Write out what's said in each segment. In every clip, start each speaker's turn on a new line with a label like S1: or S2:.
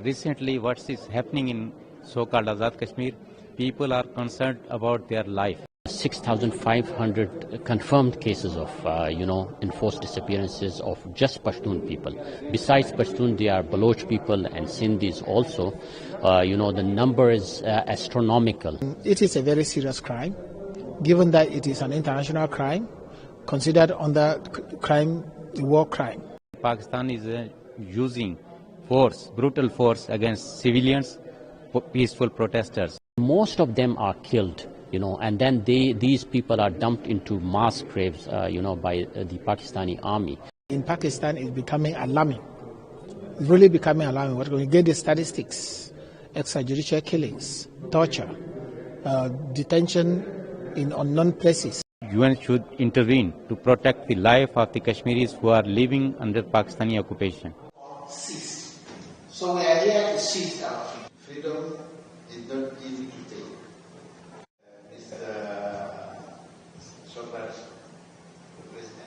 S1: recently what is happening in so-called Azad Kashmir, people are concerned about their life.
S2: 6,500 confirmed cases of, enforced disappearances of just Pashtun people. Besides Pashtun, there are Baloch people and Sindhis also. The number is astronomical.
S3: It is a very serious crime, given that it is an international crime, considered under war crime.
S1: Pakistan is using force, brutal force against civilians, peaceful protesters.
S2: Most of them are killed. And then these people are dumped into mass graves, by the Pakistani army.
S3: In Pakistan, it's becoming alarming. It's really becoming alarming. When we get the statistics, extrajudicial killings, torture, detention in unknown places.
S1: UN should intervene to protect the life of the Kashmiris who are living under Pakistani occupation.
S3: Cease. So we are here to seize our freedom. Is not easy to take.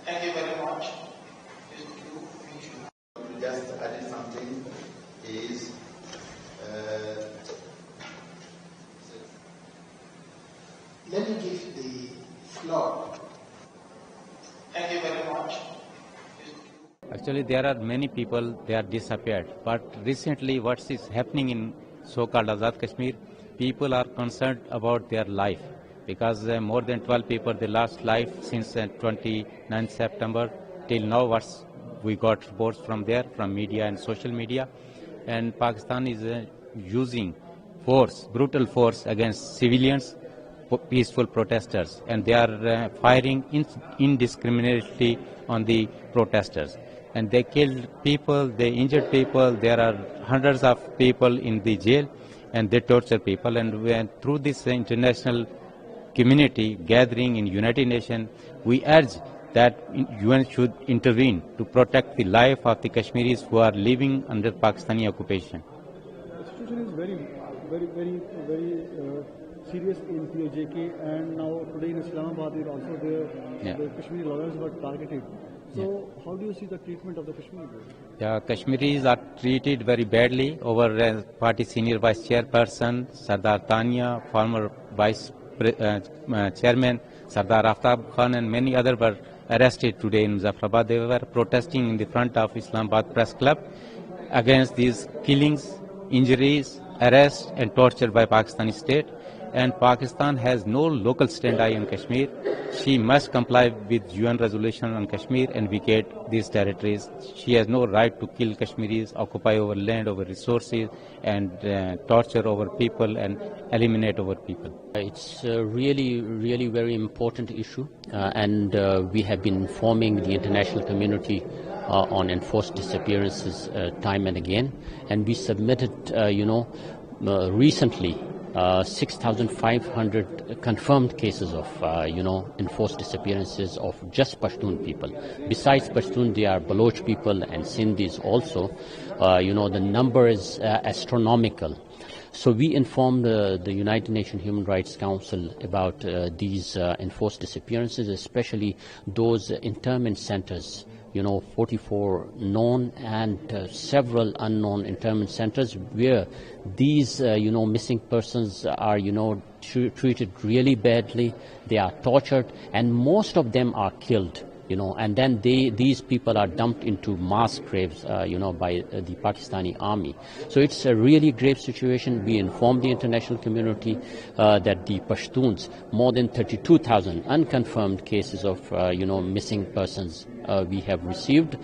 S3: Thank you very much. Just added something is let me give the floor. Thank you very much.
S1: Actually, there are many people, they are disappeared. But recently, what is happening in so-called Azad Kashmir, people are concerned about their life. Because more than 12 people, they lost life since 29 September. Till now, we got reports from there, from media and social media. And Pakistan is using force, brutal force against civilians, peaceful protesters. And they are firing indiscriminately on the protesters. And they killed people, they injured people. There are hundreds of people in the jail, and they torture people. And through this international community gathering in United Nations, we urge that UN should intervene to protect the life of the Kashmiris who are living under Pakistani occupation.
S4: The situation is very serious in PoK, and now today in Islamabad is also there. The Kashmiri lawyers were targeted. So how do you see the treatment of the Kashmiris?
S1: Yeah, Kashmiris are treated very badly. Our party senior vice chairperson Sardar Tanya, former vice chairman Sardar Aftab Khan, and many others were arrested today in Muzaffarabad. They were protesting in the front of Islamabad Press Club against these killings, injuries, arrests and torture by Pakistani state. And Pakistan has no local stand-by on Kashmir. She must comply with UN resolution on Kashmir and vacate these territories. She has no right to kill Kashmiris, occupy our land, our resources, and torture our people and eliminate our people.
S2: It's a really very important issue, and we have been informing the international community on enforced disappearances time and again. And we submitted, recently 6,500 confirmed cases of, enforced disappearances of just Pashtun people. Besides Pashtun, there are Baloch people and Sindhis also. The number is astronomical. So we informed the United Nations Human Rights Council about these enforced disappearances, especially those internment centers. 44 known and several unknown internment centers where these, missing persons are, treated really badly. They are tortured, and most of them are killed. And then these people are dumped into mass graves, by the Pakistani army. So it's a really grave situation. We informed the international community that the Pashtuns, more than 32,000 unconfirmed cases of, missing persons we have received.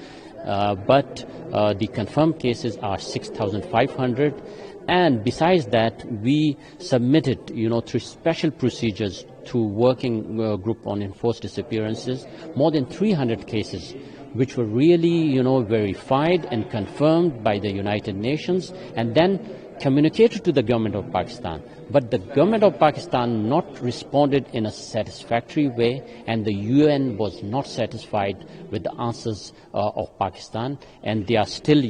S2: But the confirmed cases are 6,500. And besides that, we submitted, through special procedures to working group on enforced disappearances, more than 300 cases, which were really, verified and confirmed by the United Nations, and then communicated to the government of Pakistan, but the government of Pakistan not responded in a satisfactory way, and the UN was not satisfied with the answers of Pakistan, and they are still,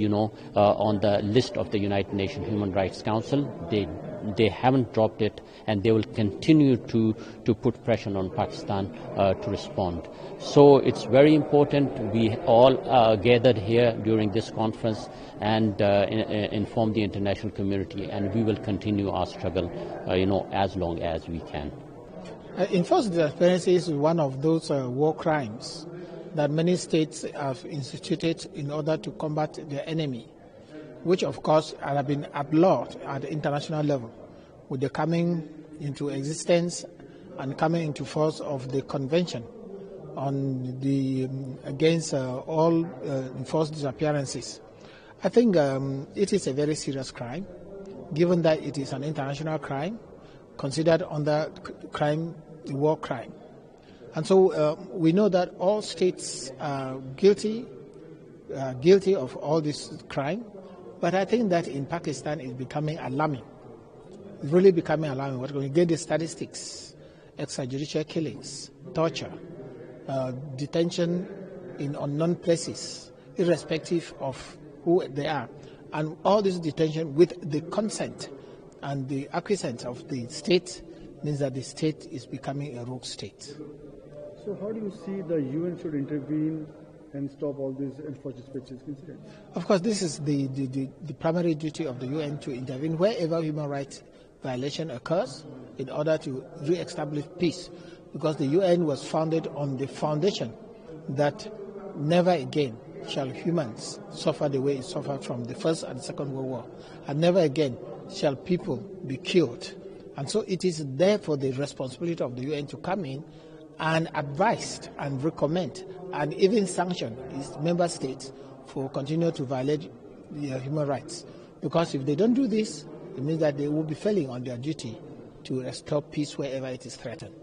S2: on the list of the United Nations Human Rights Council. They haven't dropped it, and they will continue to put pressure on Pakistan to respond. So it's very important we all gathered here during this conference and inform the international community, and we will continue our struggle, as long as we can.
S3: Enforced disappearances is one of those war crimes that many states have instituted in order to combat their enemy, which of course have been outlawed at the international level with the coming into existence and coming into force of the Convention on the against all enforced disappearances. I think it is a very serious crime, given that it is an international crime considered under war crime. And so we know that all states are guilty of all this crime, but I think that in Pakistan it's becoming alarming. It's really becoming alarming. We're going to get the statistics: extrajudicial killings, torture, detention in unknown places, irrespective of who they are, and all this detention with the consent and the acquiescence of the state means that the state is becoming a rogue state.
S4: So how do you see the UN should intervene and stop all these enforced disappearances incidents?
S3: Of course, this is the primary duty of the UN, to intervene wherever human rights violation occurs in order to re-establish peace, because the UN was founded on the foundation that never again shall humans suffer the way it suffered from the First and Second World War, and never again shall people be killed. And so it is therefore the responsibility of the UN to come in and advise and recommend and even sanction its member states for continuing to violate human rights. Because if they don't do this, it means that they will be failing on their duty to restore peace wherever it is threatened.